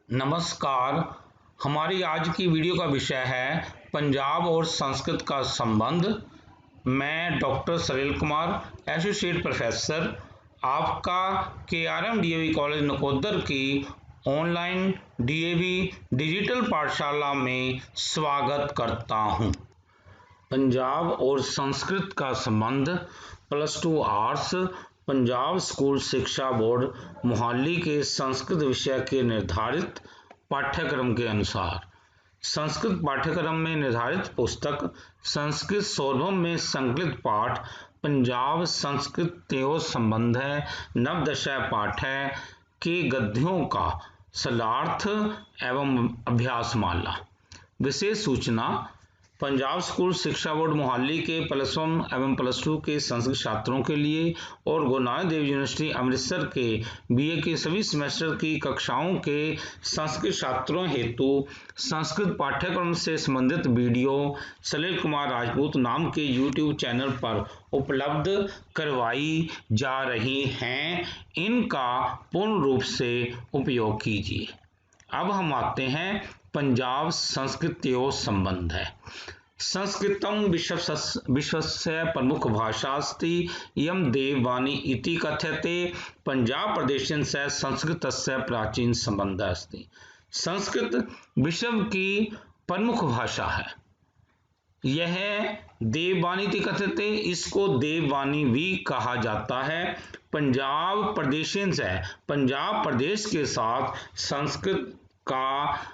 नमस्कार। हमारी आज की वीडियो का विषय है पंजाब और संस्कृत का संबंध। मैं डॉक्टर सलील कुमार, एसोसिएट प्रोफेसर, आपका केआरएम डीएवी कॉलेज नकोदर की ऑनलाइन डीएवी डिजिटल पाठशाला में स्वागत करता हूं। पंजाब और संस्कृत का संबंध +2 आर्ट्स पंजाब स्कूल शिक्षा बोर्ड मोहाली के संस्कृत विषय के निर्धारित पाठ्यक्रम के अनुसार संस्कृत पाठ्यक्रम में निर्धारित पुस्तक संस्कृत सौरभम में संकलित पाठ पंजाब संस्कृत त्यों संबंध है नवदशा पाठ है के गद्यों का सलार्थ एवं अभ्यासमाला। विशेष सूचना, पंजाब स्कूल शिक्षा बोर्ड मोहाली के +1 एवं +2 के संस्कृत छात्रों के लिए और गुरु नानक देव यूनिवर्सिटी अमृतसर के बीए के सभी सेमेस्टर की कक्षाओं के संस्कृत छात्रों हेतु संस्कृत पाठ्यक्रम से संबंधित वीडियो सलील कुमार राजपूत नाम के यूट्यूब चैनल पर उपलब्ध करवाई जा रही हैं। इनका पूर्ण रूप से उपयोग कीजिए। अब हम आते हैं पंजाब संस्कृत्यों संबंध है। संस्कृतम विश्वस्य प्रमुख भाषा अस्ति इयं देववाणी इति कथ्यते। पंजाब प्रदेशस्य संस्कृतस्य प्राचीन संबंध अस्ति। संस्कृत विश्व की प्रमुख भाषा है। यह देववाणी इति कथ्यते, इसको देववाणी भी कहा जाता है। पंजाब प्रदेशस्य, पंजाब प्रदेश के साथ संस्कृत का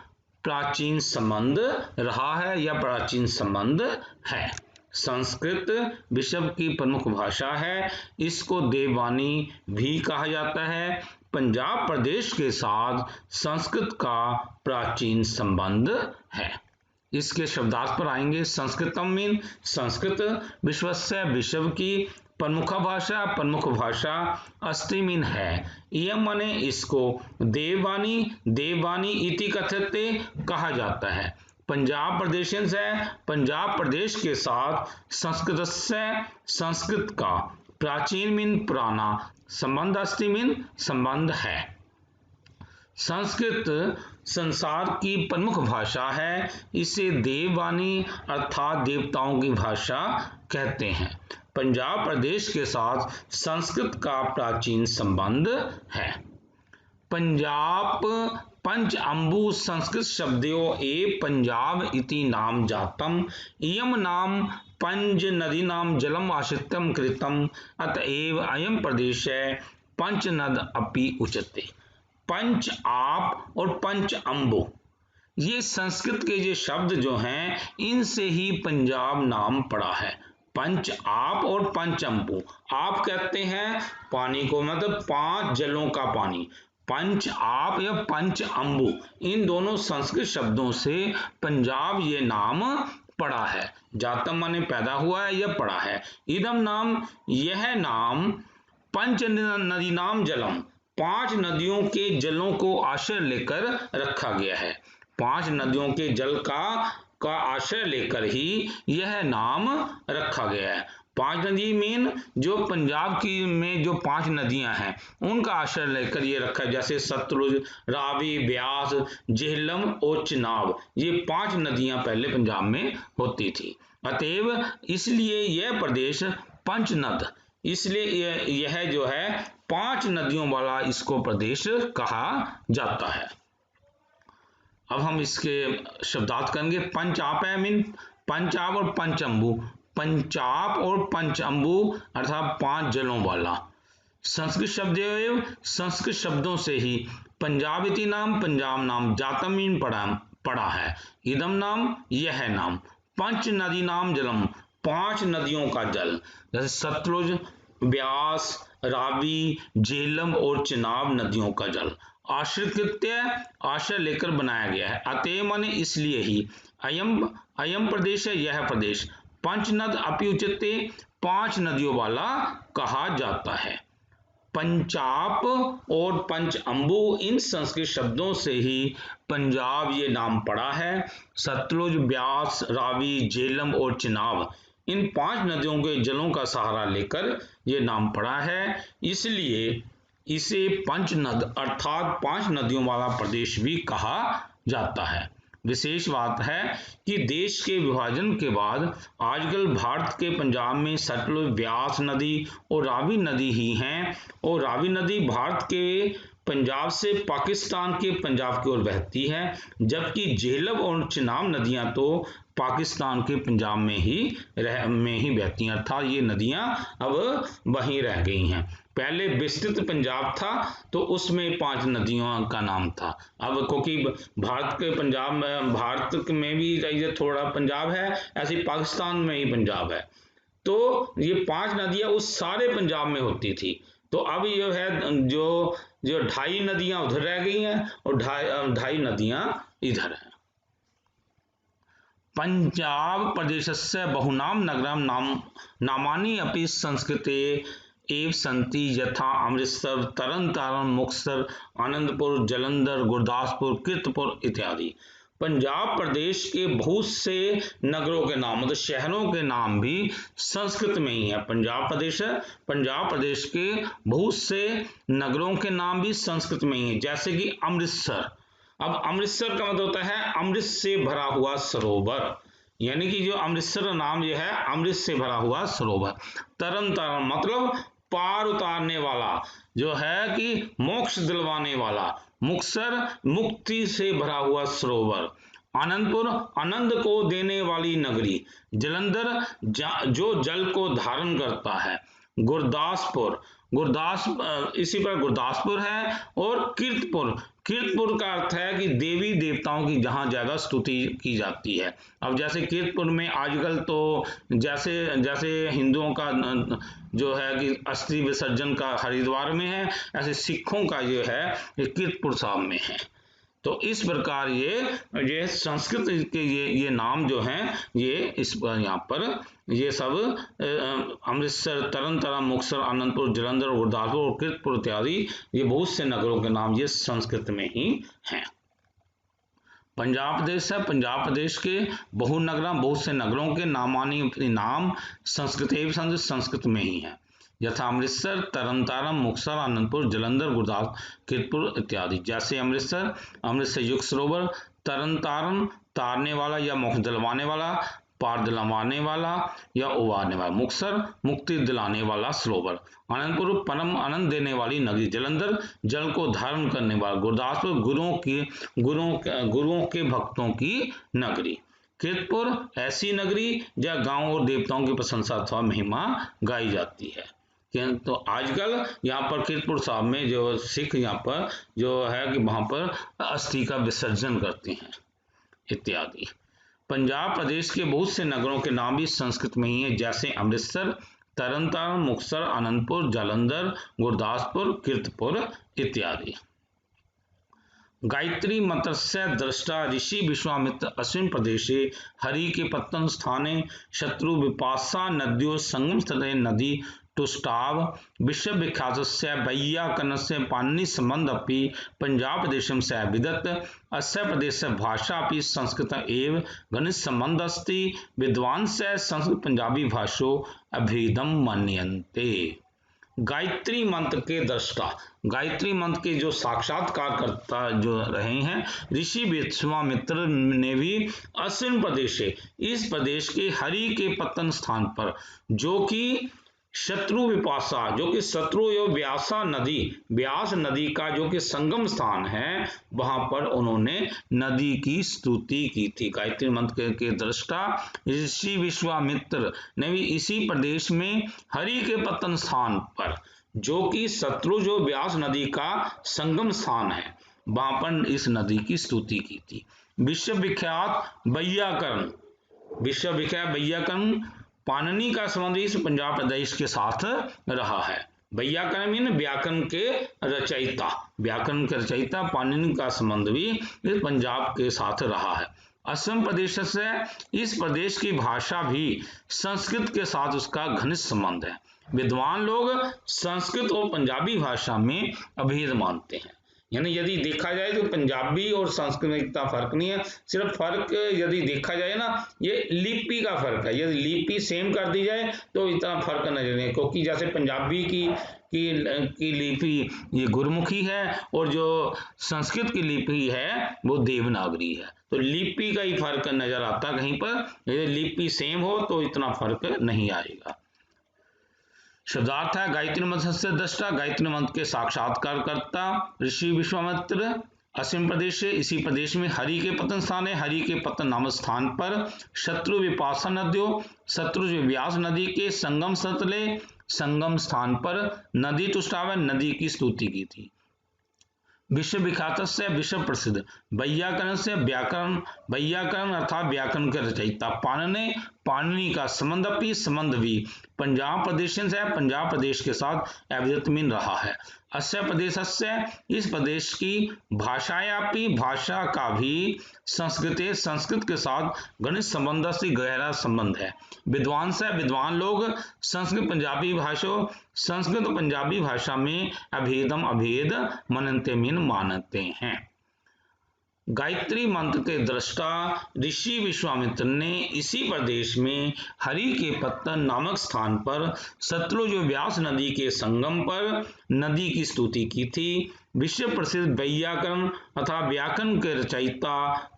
प्राचीन संबंध रहा है या प्राचीन संबंध है। संस्कृत विश्व की प्रमुख भाषा है, इसको देववाणी भी कहा जाता है। पंजाब प्रदेश के साथ संस्कृत का प्राचीन संबंध है। इसके शब्दार्थ पर आएंगे। संस्कृतम मीन संस्कृत, विश्वस्य विश्व की, प्रमुख भाषा, अस्ति मीन है, इयम माने इसको, देववाणी, देववाणी इति कथ्यते कहा जाता है। पंजाब प्रदेश है, पंजाब प्रदेश के साथ संस्कृत का, प्राचीन मीन पुराना, संबंध अस्ति मीन संबंध है। संस्कृत संसार की प्रमुख भाषा है। इसे देववाणी अर्थात देवताओं की भाषा कहते हैं। पंजाब प्रदेश के साथ संस्कृत का प्राचीन संबंध है। पंजाब पंच अम्बु संस्कृत शब्दयों पंजाब इति नाम जातम, इयम नाम पंच नदीनां जलम आश्रित्यम कृतम, अतएव अयम प्रदेश पंच नद अपि उच्यते। पंच आप और पंच अम्बु, ये संस्कृत के ये शब्द जो हैं इनसे ही पंजाब नाम पड़ा है। पंच आप और पंच अम्बु, आप कहते हैं पानी को, मतलब 5 जलों का पानी। पंच आप या पंच अम्बु, इन दोनों संस्कृत शब्दों से पंजाब ये नाम पड़ा है। जातम माने पैदा हुआ है या पड़ा है। इदम नाम, यह नाम, पंच नदी नाम जलम, 5 नदियों के जलों को आश्रय लेकर रखा गया है। 5 नदियों के जल का आश्रय लेकर ही यह नाम रखा गया है। 5 नदी मीन जो पंजाब की में जो 5 नदियां हैं उनका आश्रय लेकर ये रखा है। जैसे सतलुज, रावी, ब्यास, झेलम और चिनाब, ये 5 नदियां पहले पंजाब में होती थी। अतएव इसलिए यह प्रदेश पंचनद, इसलिए यह जो है 5 नदियों वाला इसको प्रदेश कहा जाता है। अब हम इसके शब्दार्थ करेंगे। पंचाप है मीन पंचाप और पंचअम्बु, पंचाप और पंचअम्बु अर्थात 5 जलों वाला। संस्कृत शब्द, संस्कृत शब्दों से ही पंजाब इति नाम, पंजाब नाम, जातम मीन पड़ा है, इदम नाम, यह नाम, पंच नदी नाम जलम, 5 नदियों का जल, जैसे सतलुज, ब्यास, रावी, झेलम और चिनाब नदियों का जल आश्रित आश्रय लेकर बनाया गया है। अतएव माने इसलिए ही, अयम प्रदेश है, यह प्रदेश, पंचनद अपि उच्यते, 5 नदियों वाला कहा जाता है। पंचाप और पंच अम्बु, इन संस्कृत शब्दों से ही पंजाब ये नाम पड़ा है। सतलुज, ब्यास, रावी, झेलम और चिनाब, इन 5 नदियों के जलों का सहारा लेकर ये नाम पड़ा है। इसलिए इसे पंच नद अर्थात 5 नदियों वाला प्रदेश भी कहा जाता है। विशेष बात है कि देश के विभाजन के बाद आजकल भारत के पंजाब में सतलुज, ब्यास नदी और रावी नदी ही हैं, और रावी नदी भारत के पंजाब से पाकिस्तान के पंजाब की ओर बहती है, जबकि झेलम और चिनाब नदियां तो पाकिस्तान के पंजाब में ही बहती हैं, अर्थात ये नदियां अब वहीं रह गई हैं। पहले विस्तृत पंजाब था तो उसमें 5 नदियों का नाम था। अब क्योंकि भारत के पंजाब में, भारत में भी ये थोड़ा पंजाब है, ऐसे पाकिस्तान में ही पंजाब है, तो ये 5 नदियां उस सारे पंजाब में होती थी। तो अब ये है जो जो 2.5 नदियां उधर रह गई हैं और 2.5 नदियां इधर हैं। पंजाब प्रदेशस्य बहुनाम नगरम नामानि अपि संस्कृते एव सन्ति, यथा अमृतसर, तरन तारण, मुक्तसर, आनंदपुर, जालंधर, गुरदासपुर, कीरतपुर इत्यादि। पंजाब प्रदेश के बहुत से नगरों के नाम, मतलब शहरों के नाम भी संस्कृत में ही है। पंजाब प्रदेश के बहुत से नगरों के नाम भी संस्कृत में ही है, जैसे कि अमृतसर। अब अमृतसर का मतलब होता है अमृत से भरा हुआ सरोवर, यानी कि जो अमृतसर नाम जो है अमृत से भरा हुआ सरोवर। तरन तारण मतलब पार उतारने वाला, जो है कि मोक्ष दिलवाने वाला। मुक्तसर मुक्ति से भरा हुआ सरोवर। आनंदपुर आनंद को देने वाली नगरी। जालंधर जो जल को धारण करता है। गुरदासपुर इसी पर गुरदासपुर है। और कीरतपुर का अर्थ है कि देवी देवताओं की जहां ज्यादा स्तुति की जाती है। अब जैसे कीरतपुर में आजकल तो जैसे हिंदुओं का जो है कि अस्थि विसर्जन का हरिद्वार में है, ऐसे सिखों का जो है ये कीरतपुर साहब में है। तो इस प्रकार ये संस्कृत के ये नाम जो हैं ये इस पर यहाँ पर ये सब अमृतसर, तरन तारण, मुक्तसर, आनंदपुर, जालंधर, गुरदासपुर और कीरतपुर इत्यादि ये बहुत से नगरों के नाम ये संस्कृत में ही हैं। पंजाब प्रदेश है, पंजाब प्रदेश के बहुत से नगरों के नाम संस्कृत में ही है, यथा अमृतसर, तरन तारण, मुक्तसर, आनंदपुर, जालंधर, गुरदासपुर, कीरतपुर इत्यादि। जैसे अमृतसर युक्त सरोवर, तरन तारण तारने वाला या मोक्ष दिलवाने वाला, पार दिलवाने वाला या उबारने वाला। मुक्तसर मुक्ति दिलाने वाला सरोवर। आनंदपुर परम आनंद देने वाली नगरी। जालंधर जल को धारण करने वाला। गुरदासपुर गुरुओं के भक्तों की नगरी। कीरतपुर ऐसी नगरी जहाँ गांव और देवताओं की प्रशंसा अथवा महिमा गाई जाती है। तो आजकल यहाँ पर कीरतपुर साहब में जो सिख यहाँ पर जो है कि वहां पर अस्थि का विसर्जन करते हैं इत्यादि। पंजाब प्रदेश के बहुत से नगरों के नाम भी संस्कृत में ही है, जैसे अमृतसर, तरन तारण, मुक्तसर, आनंदपुर, जालंधर, गुरदासपुर, कीरतपुर इत्यादि। गायत्री मंत्रस्य दृष्टा ऋषि विश्वामित्र अस्मिन् प्रदेशे हरि के पत्तन स्थाने शत्रु विपाशा नद्यो संगम स्थले नदी तुष्टाव विश्व विख्यातस्य वैयाकरणस्य पाणिनि संबंध अपि पंजाब प्रदेशं स विदत्। अस्य प्रदेशस्य भाषा अपि संस्कृत एव घनिष्ठ संबंध अस्ति। विद्वांसः संस्कृत पंजाबी भाषो अभेदं मन्यन्ते। गायत्री मंत्र के दृष्टा, गायत्री मंत्र के जो साक्षात्कारकर्ता जो रहे हैं ऋषि विश्वामित्र ने भी अश्विन प्रदेश से इस प्रदेश के हरि के पतन स्थान पर, जो कि शत्रु विपाशा, जो कि शत्रु एवं व्यास नदी का जो कि संगम स्थान है, वहां पर उन्होंने नदी की स्तुति की थी। गायत्री मंत्र के दृष्टा ऋषि विश्वामित्र ने भी इसी प्रदेश में हरि के पतन स्थान पर, जो कि जो व्यास नदी का संगम स्थान है, वहां पर इस नदी की स्तुति की थी। विश्वविख्यात वैयाकरण पाणिनि का संबंध इस पंजाब प्रदेश के साथ रहा है। वैयाकरण मीन व्याकरण के रचयिता पाणिनि का संबंध भी इस पंजाब के साथ रहा है। असम प्रदेश से इस प्रदेश की भाषा भी संस्कृत के साथ उसका घनिष्ठ संबंध है। विद्वान लोग संस्कृत और पंजाबी भाषा में अभेद मानते हैं, यानी यदि देखा जाए तो पंजाबी और संस्कृत में इतना फर्क नहीं है। सिर्फ फर्क यदि देखा जाए ना, ये लिपि का फर्क है। यदि लिपि सेम कर दी जाए तो इतना फर्क नजर नहीं, क्योंकि जैसे पंजाबी की लिपि ये गुरमुखी है और जो संस्कृत की लिपि है वो देवनागरी है। तो लिपि का ही फर्क नजर आता कहीं पर, यदि लिपि सेम हो तो इतना फर्क नहीं आएगा। शब्दार्थ है गायत्री मंत्र से दृष्टा, गायत्री मंत्र के साक्षात्कारकर्ता ऋषि विश्वामित्र। असीम प्रदेश से, इसी प्रदेश में हरि के पतन स्थान है। हरि के पतन नामक स्थान पर शत्रु विपाशा नदियों, शत्रु व्यास नदी के संगम सतले संगम स्थान पर नदी तुष्टाव नदी की स्तुति की थी। विश्व विख्यात से, विश्व प्रसिद्ध। वैयाकरण से, व्याकरण, वैयाकरण अर्थात व्याकरण के रचयिता। पाणिनि, पाणिनि का संबंध अपनी संबंध भी पंजाब प्रदेश से, पंजाब प्रदेश के साथ अविद्यमान रहा है। अस्य प्रदेश से, इस प्रदेश की भाषायापि भाषा का भी संस्कृत, संस्कृत के साथ घनिष्ठ संबंध से गहरा संबंध है। विद्वान से, विद्वान लोग संस्कृत पंजाबी भाषा, संस्कृत पंजाबी भाषा में अभेदम अभेद मनते मीन मानते हैं। गायत्री मंत्र के दृष्टा ऋषि विश्वामित्र ने इसी प्रदेश में हरि के पत्तन नामक स्थान पर सतलुज व्यास नदी के संगम पर नदी की स्तुति की थी। विश्व प्रसिद्ध वैयाकरण अथवा व्याकरण के रचयिता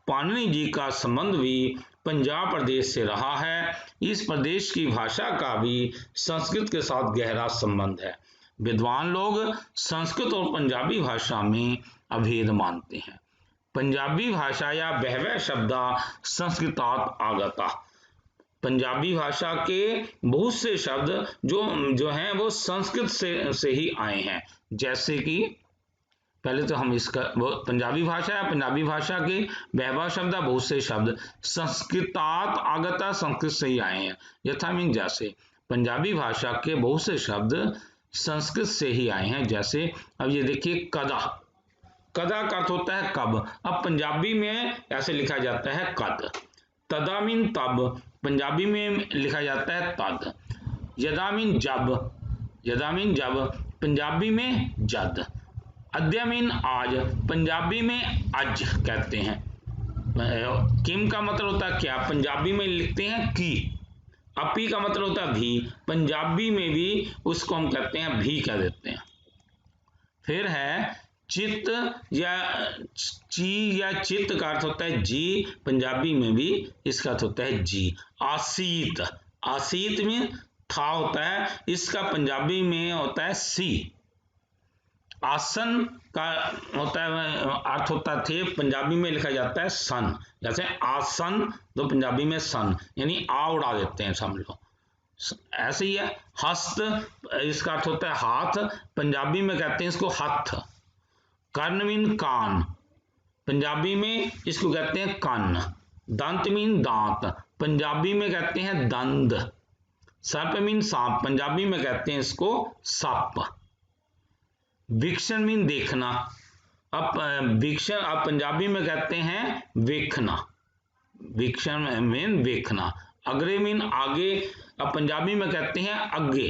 पाणिनि जी का संबंध भी पंजाब प्रदेश से रहा है। इस प्रदेश की भाषा का भी संस्कृत के साथ गहरा संबंध है। विद्वान लोग संस्कृत और पंजाबी भाषा में अभेद मानते हैं। पंजाबी भाषा या बहवह शब्दा संस्कृतात आगता, पंजाबी भाषा के बहुत से शब्द जो हैं वो संस्कृत से ही आए हैं। जैसे कि पहले तो हम इसका वो पंजाबी भाषा है, पंजाबी भाषा के बहवह शब्द, बहुत से शब्द संस्कृतात आगता, संस्कृत से ही आए हैं। यथा मीन जैसे पंजाबी भाषा के बहुत से शब्द संस्कृत से ही आए हैं। जैसे अब ये देखिए कदा, कदा का अर्थ होता है कब। अब पंजाबी में ऐसे लिखा जाता है कद। तदा मीन तब, पंजाबी में लिखा जाता है तद। यदा मीन जब, यदा मीन जब, पंजाबी में जद। अद्य मीन आज, पंजाबी में अज कहते हैं। किम का मतलब होता है क्या, पंजाबी में लिखते हैं की। अपी का मतलब होता है भी, पंजाबी में भी उसको हम कहते हैं भी कह देते हैं। फिर है चित्त या ची या चित्त का अर्थ होता है जी, पंजाबी में भी इसका अर्थ होता है जी। आसीत, आसीत में था होता है, इसका पंजाबी में होता है सी। आसन का होता है अर्थ होता थे, पंजाबी में लिखा जाता है सन। जैसे आसन तो पंजाबी में सन, यानी आ उड़ा देते हैं समझ लो, ऐसे ही है। हस्त, इसका अर्थ होता है हाथ, पंजाबी में कहते हैं इसको हथ। कर्ण मीन कान, पंजाबी में इसको कहते हैं कान। दंत मीन दांत, पंजाबी में कहते हैं दंद। सर्प मीन सांप, पंजाबी में कहते हैं इसको सप। वीक्षण मीन देखना, अब वीक्षण अब पंजाबी में कहते हैं वेखना, वीक्षण मीन देखना। अग्रे मीन आगे, अब पंजाबी में कहते हैं अगे।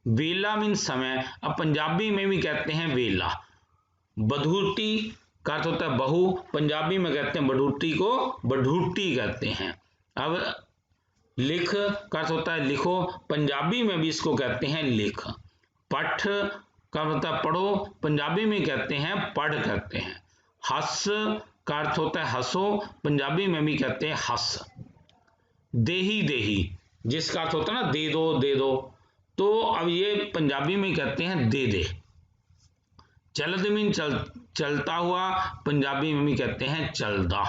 वेला मीन समय, अब पंजाबी में भी कहते हैं वेला। बधूटी का अर्थ होता है बहू, पंजाबी में कहते हैं बधूटी को बधूटी कहते हैं। अब लिख का अर्थ होता है लिखो, पंजाबी में भी इसको कहते हैं लिख। पठ का मतलब पढ़ो, पंजाबी में कहते हैं पढ़ कहते हैं। हस का अर्थ होता है हंसो, पंजाबी में भी कहते हैं हंस। देही, देही जिसका अर्थ होता है ना दे दो दे दो, तो अब ये पंजाबी में कहते हैं दे दे। चलद मीन चलता हुआ, पंजाबी में भी कहते हैं चलदा।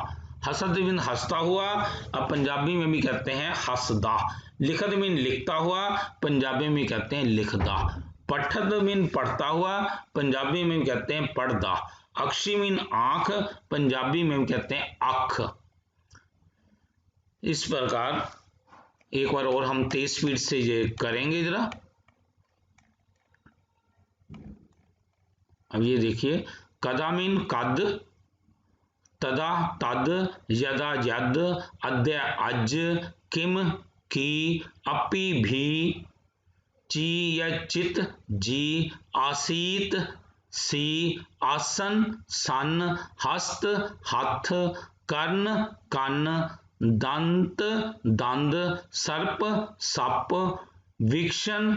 हसद मीन हंसता हुआ, अब पंजाबी में भी कहते हैं हंसदा। लिखद मीन लिखता हुआ, पंजाबी में कहते हैं लिखदा। पठद मीन पढ़ता हुआ, पंजाबी में कहते हैं पढ़दा। अक्षी मीन आंख, पंजाबी में कहते हैं अख। इस प्रकार एक बार और हम तेज स्पीड से ये करेंगे जरा। अब ये देखिए, कदा मीन कद, तदा तद, यदा यद, अद्य अज, किम की, अपि भी, ची या चित जी, आसीत सी, आसन सन, हस्त हथ, कर्ण कन, दंत दंद, सर्प सप, वीक्षण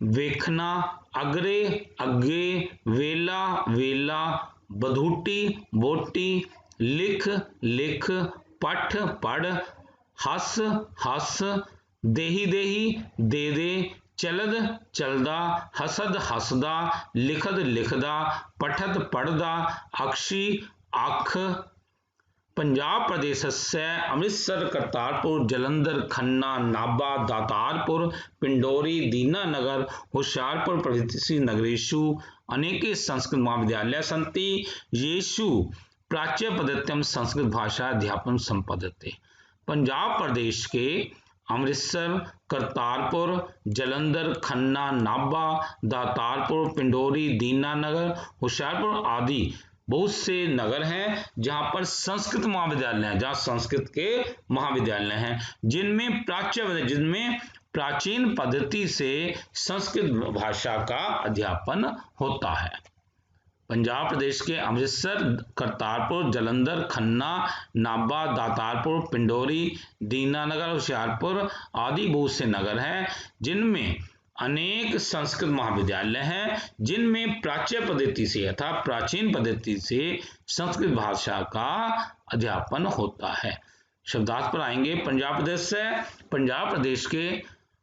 वेखना, अगरे, अगे, वेला, वेला, बधूटी, बोटी, लिख, लिख, पठ, पढ़, हस, हस, देही, देही, दे दे, चलद, चलदा, हसद, हसदा, लिखद, लिखदा, पठत, पढ़दा, अक्षी, अख। पंजाब प्रदेशस्य अमृतसर, करतारपुर, जलंधर, खन्ना, नाभा, दातारपुर, पिंडोरी, दीनानगर, होशियारपुर प्रभृति नगरेषु अनेके संस्कृत महाविद्यालयाः सन्ति। येषु प्राच्यपद्धत्यां संस्कृत भाषा अध्यापनं सम्पद्यते। पंजाब प्रदेश के अमृतसर, करतारपुर, जलंधर, खन्ना, नाभा, दातारपुर, पिंडोरी, दीनानगर, होशियारपुर आदि बहुत से नगर हैं जहां पर संस्कृत महाविद्यालय हैं, जहां संस्कृत के महाविद्यालय हैं, जिनमें प्राचीन पद्धति से संस्कृत भाषा का अध्यापन होता है। पंजाब प्रदेश के अमृतसर, करतारपुर, जलंधर, खन्ना, नाभा, दातारपुर, पिंडोरी, दीनानगर, होशियारपुर आदि बहुत से नगर हैं जिनमें अनेक संस्कृत महाविद्यालय हैं, जिनमें प्राच्य पद्धति से अर्थात प्राचीन पद्धति से संस्कृत भाषा का अध्यापन होता है। शब्दार्थ पर आएंगे। पंजाब प्रदेश से, पंजाब प्रदेश के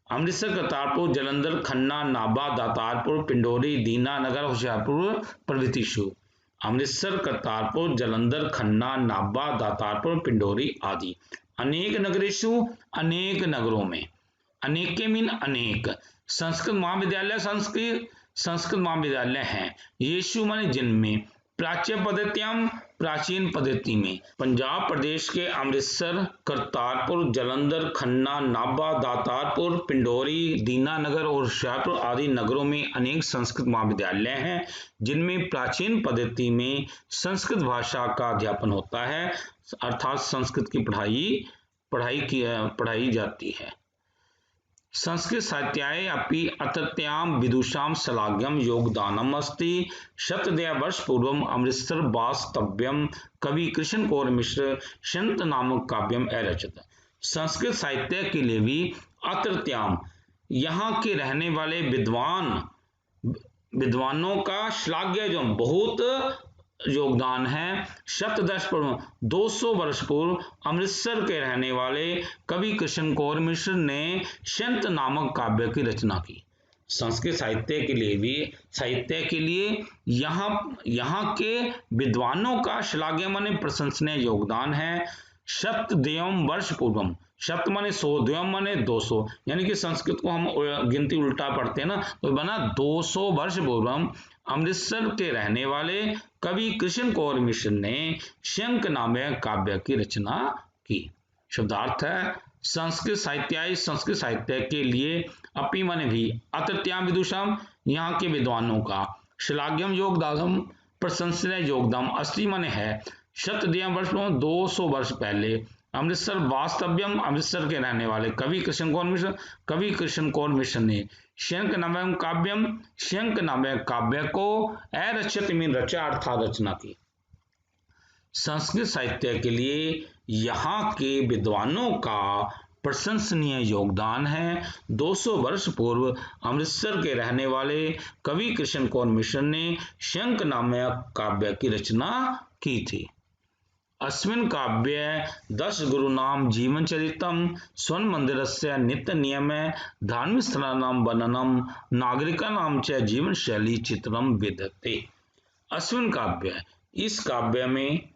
अमृतसर, करतारपुर, जलंधर, खन्ना, नाभा, दातारपुर, पिंडोरी, दीनानगर, होशियारपुर प्रभृतिषु। अमृतसर, करतारपुर, जलंधर, खन्ना, नाभा, दातारपुर, पिंडोरी आदि अनेक नगरेषु, अनेक नगरों में, अनेके मीन अनेक संस्कृत महाविद्यालय, संस्कृत महाविद्यालय हैं। येषु माने जिनमें, प्राच्य पद्धत्यां प्राचीन पद्धति में। पंजाब प्रदेश के अमृतसर, करतारपुर, जलंधर, खन्ना, नाभा, दातारपुर, पिंडोरी, दीनानगर और होशियारपुर आदि नगरों में अनेक संस्कृत महाविद्यालय हैं जिनमें प्राचीन पद्धति में संस्कृत भाषा का अध्यापन होता है, अर्थात संस्कृत की पढ़ाई जाती है। संस्कृत साहित्याय अपि अत्रत्यां विदुषां श्लाघ्यं योगदानम् अस्ति। शतवर्ष पूर्वम् अमृतसर वास्तव्यं कवि कृष्ण कौर मिश्र शंत नामक काव्यम अरचित। संस्कृत साहित्य के लिए भी अत्रत्यां यहाँ के रहने वाले विद्वानों का श्लाघ्य जो बहुत योगदान है। शतवर्ष पूर्व 200 वर्ष पूर्व अमृतसर के रहने वाले कवि कृष्ण कौर मिश्र ने शंत नामक काव्य की रचना की। संस्कृत साहित्य के लिए यहाँ के विद्वानों का श्लाघ्य माने प्रशंसनीय योगदान है। शतद्वयम् वर्ष पूर्वम, शत माने 100, द्वयम् माने 200, यानी कि संस्कृत को हम गिनती उल्टा पढ़ते हैं ना, तो बना 200 वर्ष पूर्वम अमृतसर के रहने वाले कवि कृष्ण कौर मिश्र ने शंख नामक काव्य की रचना की। शब्दार्थ है संस्कृत साहित्य के लिए अपि माने भी, अत्रत्यां विदुषां यहाँ के विद्वानों का, श्लाघ्यम योगदानम प्रशंसनीय योगदान, अस्ति माने है, शतद्वयम् वर्ष 200 वर्ष पहले अमृतसर वास्तव्यम अमृतसर के रहने वाले कवि कृष्ण कौर मिश्र ने शंख नामक काव्य को अरचित मीन रचा अर्थात रचना की। संस्कृत साहित्य के लिए यहाँ के विद्वानों का प्रशंसनीय योगदान है। 200 वर्ष पूर्व अमृतसर के रहने वाले कवि कृष्ण कौर मिश्र ने शंख नामक काव्य की रचना की थी। अस्मिन् काव्ये 10 गुरूणां जीवनचरितं, स्वर्ण मंदिरस्य नित्य नियम, धार्मिक स्थलानां वर्णनं, नागरिकानां च जीवनशैली चित्रं विद्यते। अस्मिन् काव्य, इस काव्य में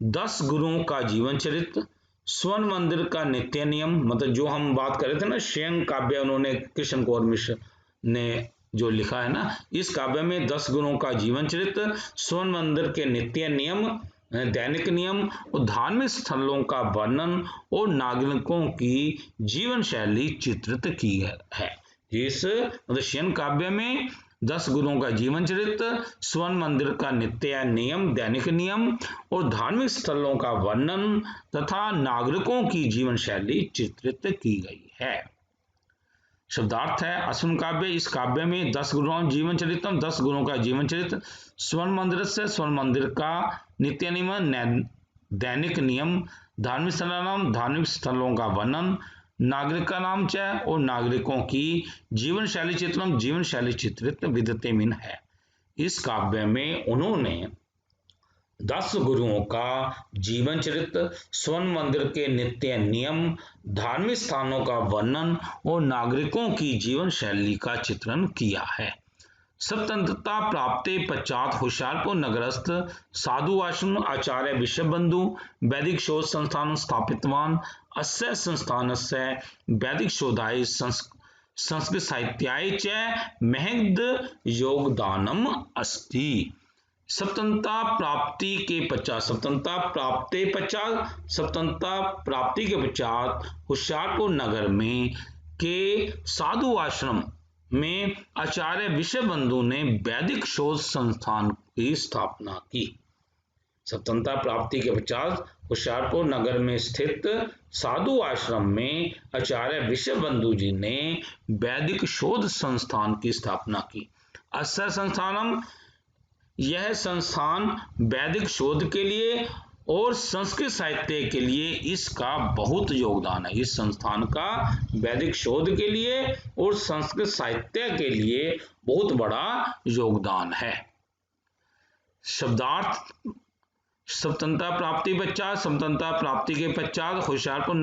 10 गुरुओं का जीवन चरित्र, स्वर्ण मंदिर का नित्य नियम, मतलब जो हम बात कर रहे थे ना, शंख काव्य उन्होंने कृष्ण कौर मिश्र ने जो लिखा है ना, इस काव्य में 10 गुरुओं का जीवन चरित्र, स्वर्ण मंदिर के नित्य नियम, दैनिक नियम और धार्मिक स्थलों का वर्णन और नागरिकों की जीवन शैली चित्रित की है। इस शंख काव्य में 10 गुरुओं का जीवन चरित्र, स्वर्ण मंदिर का नित्य नियम, दैनिक नियम और धार्मिक स्थलों का वर्णन तथा नागरिकों की जीवन शैली चित्रित की गई है। शब्दार्थ है अस्मिन् काव्य, इस काव्य में 10 गुरुओं जीवन चरित्रम, 10 गुरुओं का जीवन चरित्र, स्वर्ण मंदिर से स्वर्ण मंदिर का नित्य नियम, दैनिक नियम, धार्मिक स्थलों का वर्णन, नागरिकानां च और नागरिकों की जीवन शैली चित्रण जीवन शैली चित्रित विद्यते मिन है। इस काव्य में उन्होंने 10 गुरुओं का जीवन चरित्र, स्वर्ण मंदिर के नित्य नियम, धार्मिक स्थानों का वर्णन और नागरिकों की जीवन शैली का चित्रण किया है। स्वतंत्रता प्राप्ति पश्चात होशियारपुर नगरस्थ साधु आश्रम आचार्य विश्वबंधु वैदिक शोध संस्थान स्थापितवान। अस्य संस्थानस्य वैदिक शोधाय संस्कृत साहित्याय च महद योगदानम अस्ति। स्वतंत्रता प्राप्ति के पश्चात होशियारपुर नगर में के साधु आश्रम में आचार्य विश्वबंधु ने वैदिक शोध संस्थान की स्थापना की। स्वतंत्रता प्राप्ति के पश्चात होशियारपुर नगर में स्थित साधु आश्रम में आचार्य विश्वबंधु जी ने वैदिक शोध संस्थान की स्थापना की। अस्य संस्थानम, यह संस्थान वैदिक शोध के लिए और संस्कृत साहित्य के लिए इसका बहुत योगदान है। इस संस्थान का वैदिक शोध के लिए और संस्कृत साहित्य के लिए बहुत बड़ा योगदान है। शब्दार्थ स्वतंत्रता प्राप्ति के पश्चात होशियारपुर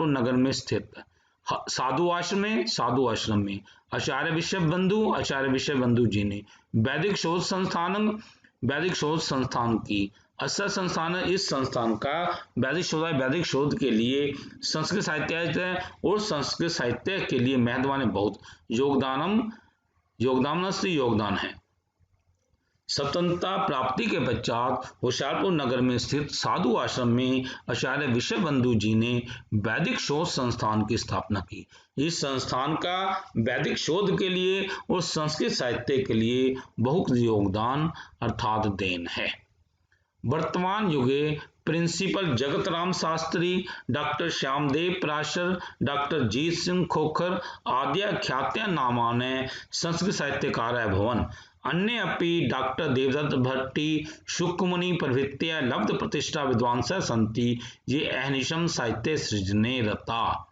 नगर में स्थित साधु आश्रम में आचार्य विश्वबंधु जी ने वैदिक शोध संस्थान की। अस्य संस्थान, इस संस्थान का वैदिक शोध के लिए संस्कृत साहित्य के लिए महत्वपूर्ण बहुत योगदान है। स्वतंत्रता प्राप्ति के पश्चात होशियारपुर नगर में स्थित साधु आश्रम में आचार्य विश्वबंधु जी ने वैदिक शोध संस्थान की स्थापना की। इस संस्थान का वैदिक शोध के लिए और संस्कृत साहित्य के लिए बहुत योगदान अर्थात देन है। वर्तमान युगे principal Jagatram Shastri, doctor Shyamdev Parashar, doctor Jeet Singh Khokhar आद्य ख्यात्या नामाने संस्कृत साहित्यकार अभवन्। अन्ये अपि डॉक्टर देवदत्त भट्टी, शुकमुनि प्रभृतयः लब्ध प्रतिष्ठा विद्वांसः सन्ति ये अहर्निशं साहित्य सृजने रता।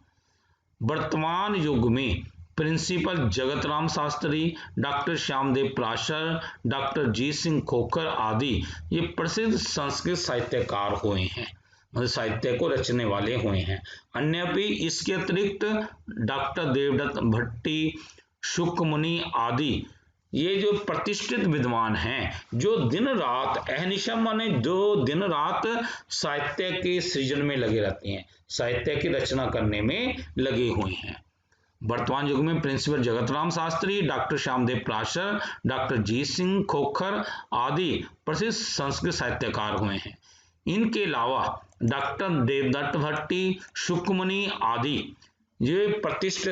वर्तमान युग में principal Jagatram Shastri, doctor Shyamdev Parashar, doctor Jeet Singh Khokhar आदि ये प्रसिद्ध संस्कृत साहित्यकार हुए हैं, मतलब साहित्य को रचने वाले हुए हैं। अन्य भी इसके अतिरिक्त डॉक्टर देवदत्त भट्टी, शुकमुनि आदि ये जो प्रतिष्ठित विद्वान हैं, जो दिन रात अहर्निशम माने जो दिन रात साहित्य के सृजन में लगे रहते हैं, साहित्य की रचना करने में लगे हुए हैं। वर्तमान युग में principal Jagatram Shastri, doctor Shyamdev Parashar, doctor Jeet Singh Khokhar आदि प्रसिद्ध संस्कृत साहित्यकार हुए हैं। इनके अलावा डॉक्टर देवदत्त भट्टी, शुकमुनि आदि ये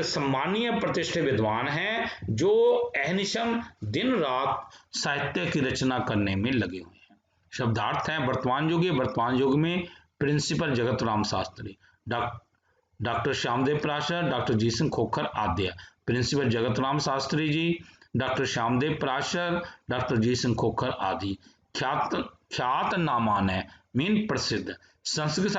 सम्मानीय प्रतिष्ठित विद्वान हैं, जो अहर्निशम दिन रात साहित्य की रचना करने में लगे हुए हैं। शब्दार्थ है वर्तमान युग में principal Jagatram Shastri, doctor Shyamdev Parashar, doctor Jeet Singh Khokhar आद्य। Principal Jagatram Shastri ji, doctor Shyamdev Parashar, doctor Jeet Singh Khokhar आदि ख्यात नामाने मीन प्रसिद्ध संस्कृत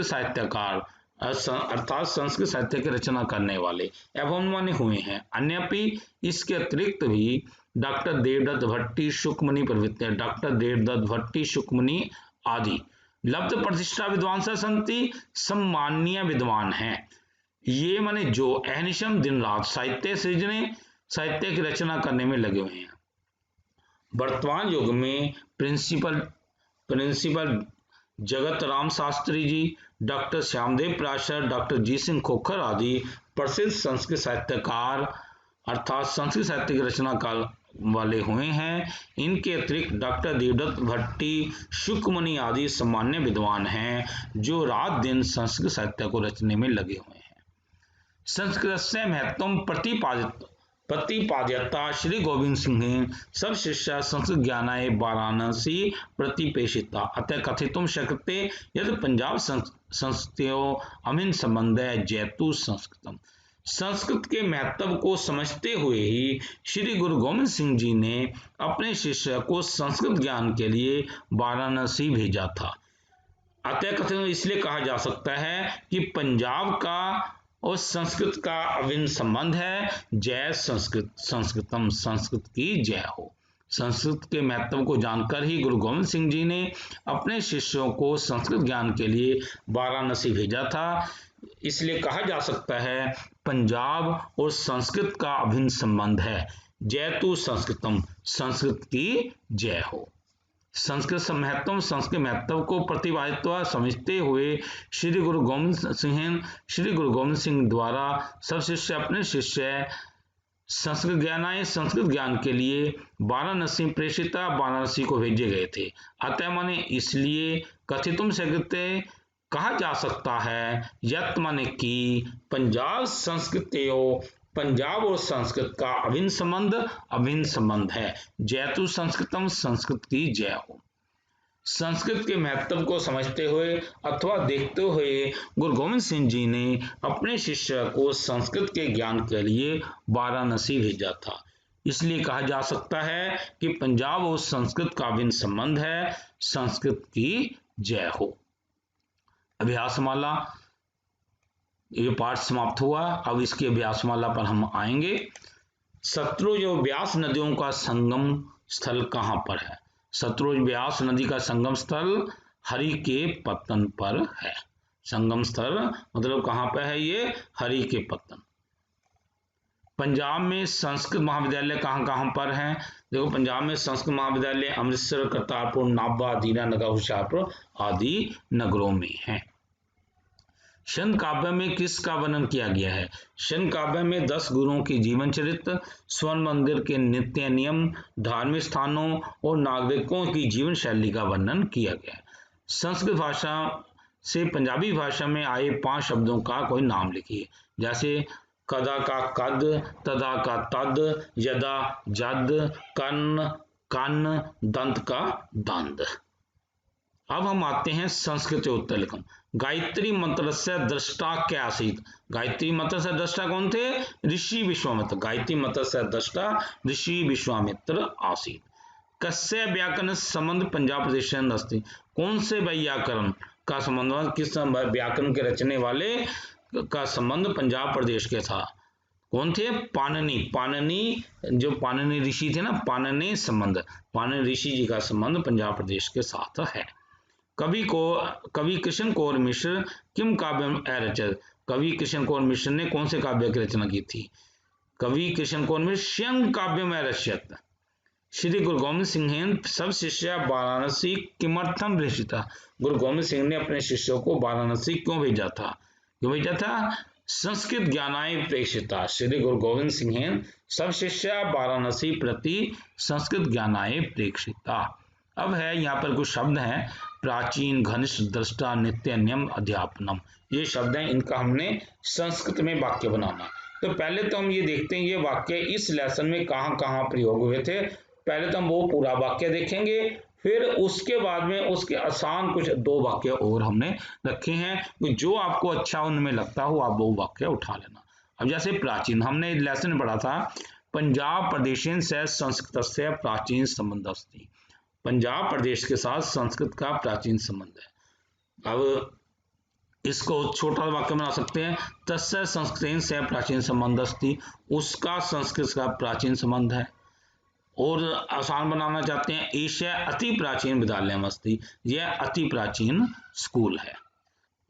साहित्यकार अर्थात संस्कृत साहित्य की रचना करने वाले एवं माने हुए हैं। अन्य भी इसके अतिरिक्त भी डॉक्टर देवदत्त भट्टी, शुकमुनि प्रभृति, डॉक्टर देवदत्त भट्टी, शुकमुनि आदि लब्ध प्रतिष्ठा विद्वांसः सन्ति सम्मानीय विद्वान हैं। ये माने जो अहर्निशम दिन रात साहित्य की रचना करने में लगे हुए हैं। वर्तमान युग में principal Jagatram Shastri ji, doctor Shyamdev Parashar, doctor Jeet Singh Khokhar आदि प्रसिद्ध संस्कृत साहित्यकार अर्थात संस्कृत साहित्य की रचना वाले हुए हैं। इनके अतिरिक्त डॉक्टर देवदत्त भट्टी, शुकमुनि आदि सामान्य विद्वान हैं, जो रात दिन संस्कृत साहित्य को रचने में लगे हुए हैं। संस्कृत से महत्वम प्रतिपाद्यता श्री गोविंद सिंह सब शिष्या संस्कृत ज्ञानाय वाराणसी प्रतिपेषिता अतः कथितुम शक्यते यदि पंजाब संस्कृत्यो अमिन संबंध जैतु संस्कृतम। संस्कृत के महत्व को समझते हुए ही श्री गुरु गोविंद सिंह जी ने अपने शिष्य को संस्कृत ज्ञान के लिए वाराणसी भेजा था। अतः कथन इसलिए कहा जा सकता है कि पंजाब का और संस्कृत का अभिन्न संबंध है। जय संस्कृत, संस्कृतम, संस्कृत की जय हो। संस्कृत के महत्व को जानकर ही गुरु गोविंद सिंह जी ने अपने शिष्यों को संस्कृत ज्ञान के लिए वाराणसी भेजा था। इसलिए कहा जा सकता है पंजाब और संस्कृत का अभिन्न संबंध है। जयतु संस्कृतम, संस्कृत की जय हो। संस्कृत महत्व को प्रतिपादित्वा समझते हुए श्री गुरु गोविंद सिंह द्वारा सब शिष्य अपने शिष्य संस्कृत ज्ञान के लिए वाराणसी प्रेषिता, वाराणसी को भेजे गए थे। अतः माने इसलिए कथितुम शक्यते कहा जा सकता है यत् माने कि पंजाब और संस्कृत का अभिन्न संबंध है। जयतु संस्कृतम, संस्कृत की जय हो। संस्कृत के महत्व को समझते हुए अथवा देखते हुए गुरु गोविंद सिंह जी ने अपने शिष्य को संस्कृत के ज्ञान के लिए वाराणसी भेजा था। इसलिए कहा जा सकता है कि पंजाब और संस्कृत का अभिन्न संबंध है। संस्कृत की जय हो। अभ्यासमाला, ये पाठ समाप्त हुआ। अब इसकी अभ्यासमाला पर हम आएंगे। सतलुज और ब्यास नदियों का संगम स्थल कहाँ पर है? सतलुज ब्यास नदी का संगम स्थल हरि के पत्तन पर है। संगम स्थल मतलब कहाँ पर है ये? हरि के पत्तन। पंजाब में संस्कृत महाविद्यालय कहाँ पर है? देखो, पंजाब में संस्कृत महाविद्यालय अमृतसर, करतारपुर, नाभा, दीनानगर, होशियारपुर आदि नगरों में है। छंद काव्य में किसका वर्णन किया गया है? छंद काव्य में 10 गुरुओं की जीवन चरित्र, स्वर्ण मंदिर के नित्य नियम, धार्मिक स्थानों और नागरिकों की जीवन शैली का वर्णन किया गया है। संस्कृत भाषा से पंजाबी भाषा में आए 5 शब्दों का कोई नाम लिखिए। जैसे कदा का कद, तदा का तद, यदा जद, कन्न कन्न, दंत का दंद। अब हम आते हैं संस्कृत उत्तर लिखम। गायत्री मंत्र से दृष्टा क्या आसीत? गायत्री मंत्र से दृष्टा कौन थे? ऋषि विश्वामित्र। गायत्री मंत्र से दृष्टा ऋषि विश्वामित्र आसीत। कस्य व्याकरण संबंध पंजाब प्रदेश अस्ति? कौन से व्याकरण का संबंध, किस व्याकरण के रचने वाले का संबंध पंजाब प्रदेश के था? कौन थे? पाणिनि। पाणिनि, जो पाणिनि ऋषि थे ना, पाणिनि संबंध, पाणिनि ऋषि जी का संबंध पंजाब प्रदेश के साथ है। कवि कृष्ण कौर मिश्र किम काव्यम अरचत? कवि कृष्ण कौर मिश्र ने कौन से काव्य की रचना की थी? कवि कृष्ण कौर मिश्र श्यं काव्यम अरचत। श्री गुरु गोविंद सिंह सब शिष्य वाराणसी किमर्थम प्रेषिता? गुरु गोविंद सिंह ने अपने शिष्यों को वाराणसी क्यों भेजा था? संस्कृत ज्ञानाय प्रेषिता। श्री गुरु गोविंद सिंह सब शिष्य वाराणसी प्रति संस्कृत ज्ञानाय प्रेषिता। अब है यहाँ पर कुछ शब्द हैं। प्राचीन, घनिष्ठ, दृष्टा, नित्य, नियम, अध्यापनम, ये शब्द हैं। इनका हमने संस्कृत में वाक्य बनाना। तो पहले तो हम ये देखते हैं ये वाक्य इस लेसन में कहाँ कहाँ प्रयोग हुए थे। पहले तो हम वो पूरा वाक्य देखेंगे, फिर उसके बाद में उसके आसान कुछ 2 वाक्य और हमने रखे हैं। जो आपको अच्छा उनमें लगता हो आप वो वाक्य उठा लेना। अब जैसे प्राचीन, हमने लेसन में पढ़ा था पंजाब प्रदेशन से संस्कृत से प्राचीन संबंध अस्ति। पंजाब प्रदेश के साथ संस्कृत का प्राचीन संबंध है। अब इसको छोटा वाक्य बना सकते हैं। तस्य संस्कृत से प्राचीन संबंध अस्ति, उसका संस्कृत का प्राचीन संबंध है। और आसान बनाना चाहते हैं, एशिया अति प्राचीन विद्यालय अस्ति, यह अति प्राचीन स्कूल है।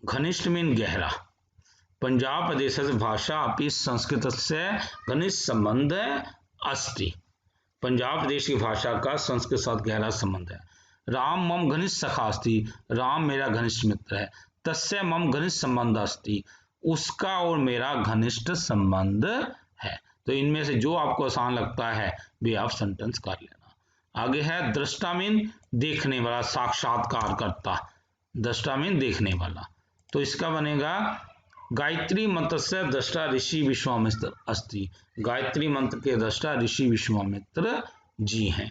घनिष्ठ मीन गहरा। पंजाब प्रदेश से भाषा अपनी संस्कृत से घनिष्ठ संबंध अस्ति। पंजाब प्रदेश की भाषा का संस्कृत साथ गहरा संबंध है। राम मम घनिष्ठ सखा अस्ति, राम मेरा घनिष्ठ मित्र है। तस्य मम घनिष्ठ संबंध अस्ति, उसका और मेरा घनिष्ठ संबंध है। तो इनमें से जो आपको आसान लगता है भी आप सेंटेंस कर लेना। आगे है दृष्टा मीन देखने वाला, साक्षात्कार करता। दृष्टा मीन देखने वाला, तो इसका बनेगा गायत्री मंत्र से दृष्टा ऋषि विश्वामित्र अस्ति। गायत्री मंत्र के दृष्टा ऋषि विश्वामित्र जी हैं।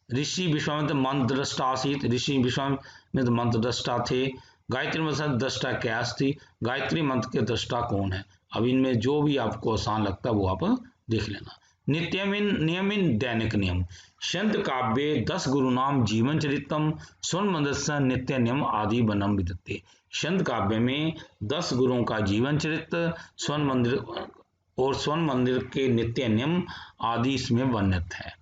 ऋषि विश्वामित्र मंत्र दृष्टा आसीत, ऋषि विश्वामित्र मंत्र दृष्टा थे। गायत्री मंत्र दृष्टा क्या अस्ति? गायत्री मंत्र के दृष्टा कौन है? अब इनमें जो भी आपको आसान लगता है वो आप देख लेना। नियमिन दैनिक नियम, संत काव्ये 10 गुरुनाम जीवन चरितम स्वर्ण मंदिर नित्य नियम आदि बनम विदते। संत काव्य में 10 गुरुओं का जीवन चरित्र, स्वर्ण मंदिर और स्वर्ण मंदिर के नित्य नियम आदि इसमें वर्णित है।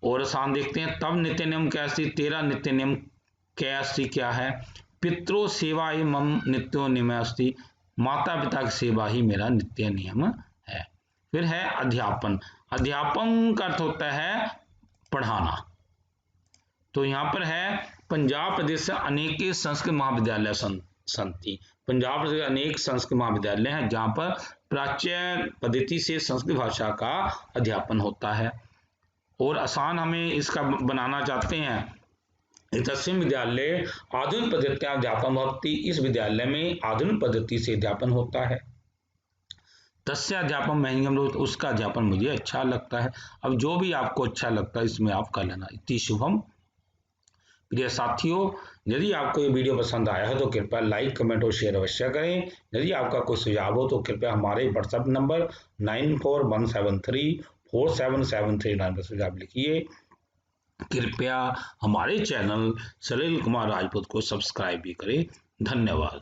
और आसान देखते हैं, तब नित्य नियम क्या अस्ति, तेरा नित्य नियम क्या है, पितरो सेवा ही मम नित्यो नियम अस्ति, माता पिता की सेवा ही मेरा नित्य नियम है। फिर है अध्यापन, अध्यापन का अर्थ होता है पढ़ाना। तो यहाँ पर है पंजाब प्रदेश से अनेक संस्कृत महाविद्यालय संति, पंजाब प्रदेश अनेक संस्कृत महाविद्यालय हैं जहाँ पर प्राच्य पद्धति से संस्कृत भाषा का अध्यापन होता है। और आसान हमें इसका बनाना चाहते हैं, तस्वीर विद्यालय आधुनिक पद्धति अध्यापन भवति, इस विद्यालय में आधुनिक पद्धति से अध्यापन होता है। तस्य अध्यापन महंगम, उसका अध्यापन मुझे अच्छा लगता है। अब जो भी आपको अच्छा लगता है इसमें आप कर लेना। इति शुभम। प्रिय साथियों, यदि आपको ये वीडियो पसंद आया है तो कृपया लाइक, कमेंट और शेयर अवश्य करें। यदि आपका कोई सुझाव हो तो कृपया हमारे व्हाट्सएप नंबर 9417347739 पर सुझाव लिखिए। कृपया हमारे चैनल सलील कुमार राजपूत को सब्सक्राइब भी करें। धन्यवाद।